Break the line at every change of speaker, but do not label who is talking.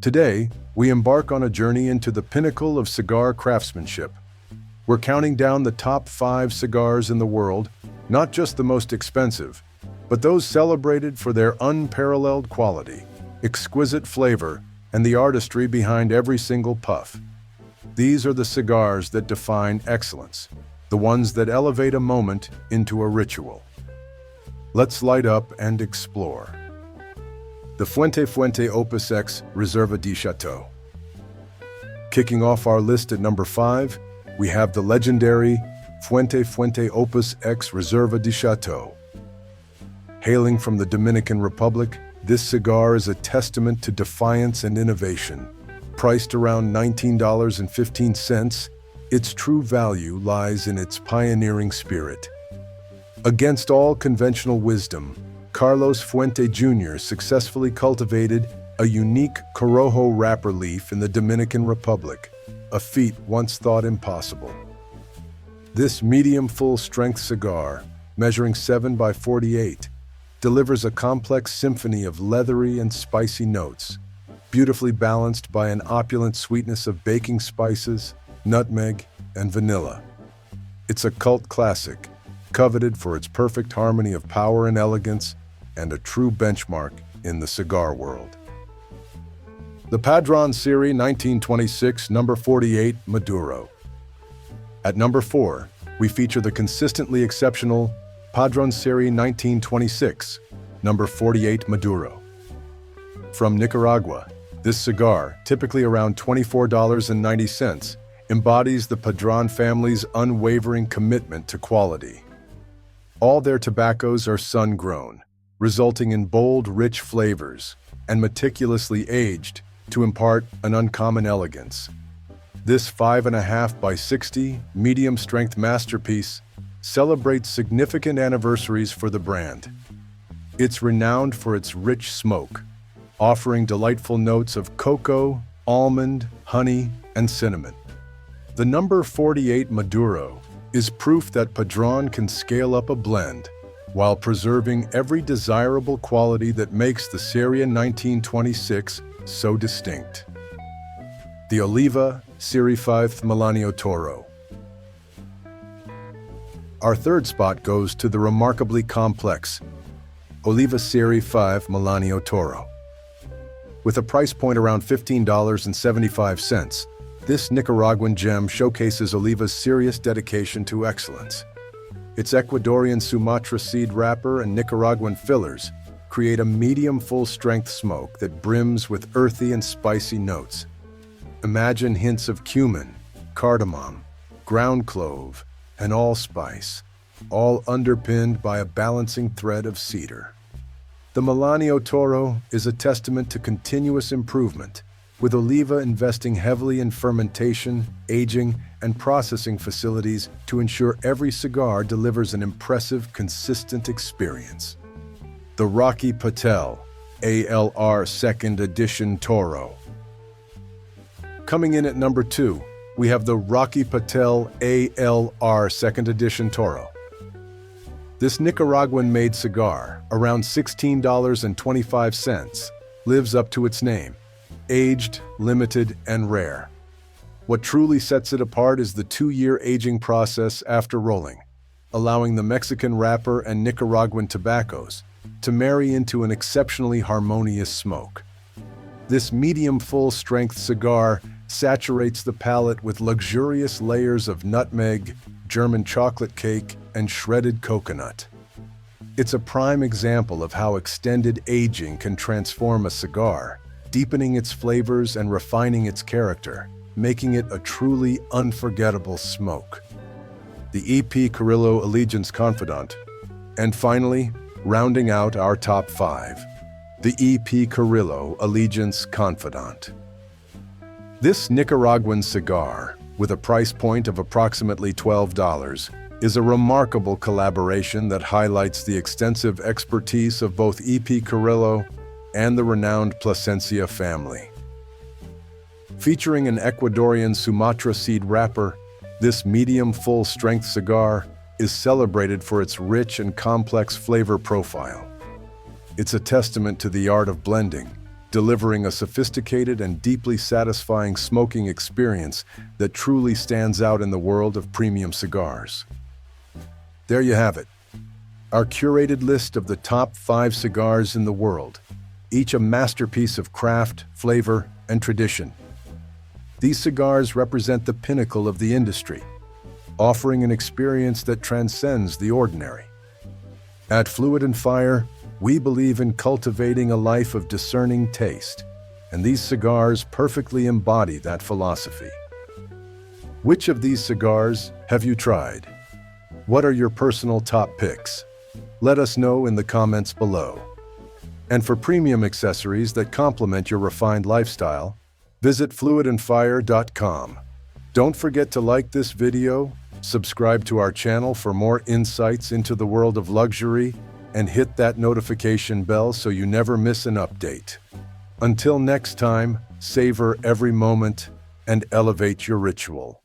Today, we embark on a journey into the pinnacle of cigar craftsmanship. We're counting down the top 5 cigars in the world, not just the most expensive, but those celebrated for their unparalleled quality, exquisite flavor, and the artistry behind every single puff. These are the cigars that define excellence, the ones that elevate a moment into a ritual. Let's light up and explore. The Fuente Opus X Reserva de Chateau. Kicking off our list at number 5, we have the legendary Fuente Opus X Reserva de Chateau. Hailing from the Dominican Republic, this cigar is a testament to defiance and innovation. Priced around $19.15, its true value lies in its pioneering spirit. Against all conventional wisdom, Carlos Fuente Jr. successfully cultivated a unique Corojo wrapper leaf in the Dominican Republic, a feat once thought impossible. This medium full-strength cigar, measuring 7 by 48, delivers a complex symphony of leathery and spicy notes, beautifully balanced by an opulent sweetness of baking spices, nutmeg, and vanilla. It's a cult classic, coveted for its perfect harmony of power and elegance, and a true benchmark in the cigar world. The Padron Serie 1926 No. 48 Maduro. At number 4, we feature the consistently exceptional Padron Serie 1926 No. 48 Maduro. From Nicaragua, this cigar, typically around $24.90, embodies the Padron family's unwavering commitment to quality. All their tobaccos are sun-grown, resulting in bold, rich flavors, and meticulously aged to impart an uncommon elegance. This 5.5 by 60 medium-strength masterpiece celebrates significant anniversaries for the brand. It's renowned for its rich smoke, offering delightful notes of cocoa, almond, honey, and cinnamon. The No. 48 Maduro is proof that Padron can scale up a blend while preserving every desirable quality that makes the Serie 1926 so distinct. The Oliva Serie 5 Melanio Toro. Our third spot goes to the remarkably complex Oliva Serie 5 Melanio Toro. With a price point around $15.75, this Nicaraguan gem showcases Oliva's serious dedication to excellence. Its Ecuadorian Sumatra seed wrapper and Nicaraguan fillers create a medium full-strength smoke that brims with earthy and spicy notes. Imagine hints of cumin, cardamom, ground clove, and allspice, all underpinned by a balancing thread of cedar. The Melanio Toro is a testament to continuous improvement, with Oliva investing heavily in fermentation, aging, and processing facilities to ensure every cigar delivers an impressive, consistent experience. The Rocky Patel ALR Second Edition Toro. Coming in at number 2, we have the Rocky Patel ALR Second Edition Toro. This Nicaraguan-made cigar, around $16.25, lives up to its name: aged, limited, and rare. What truly sets it apart is the 2-year aging process after rolling, allowing the Mexican wrapper and Nicaraguan tobaccos to marry into an exceptionally harmonious smoke. This medium full-strength cigar saturates the palate with luxurious layers of nutmeg, German chocolate cake, and shredded coconut. It's a prime example of how extended aging can transform a cigar, deepening its flavors and refining its character, making it a truly unforgettable smoke. The EP Carrillo Allegiance Confidant. And finally, rounding out our top 5, the EP Carrillo Allegiance Confidant. This Nicaraguan cigar, with a price point of approximately $12, is a remarkable collaboration that highlights the extensive expertise of both EP Carrillo and the renowned Plasencia family. Featuring an Ecuadorian Sumatra seed wrapper, this medium full-strength cigar is celebrated for its rich and complex flavor profile. It's a testament to the art of blending, delivering a sophisticated and deeply satisfying smoking experience that truly stands out in the world of premium cigars. There you have it, our curated list of the top 5 cigars in the world, each a masterpiece of craft, flavor, and tradition. These cigars represent the pinnacle of the industry, offering an experience that transcends the ordinary. At Fluid & Fire, we believe in cultivating a life of discerning taste, and these cigars perfectly embody that philosophy. Which of these cigars have you tried? What are your personal top picks? Let us know in the comments below. And for premium accessories that complement your refined lifestyle, visit fluidandfire.com. Don't forget to like this video, subscribe to our channel for more insights into the world of luxury, and hit that notification bell so you never miss an update. Until next time, savor every moment and elevate your ritual.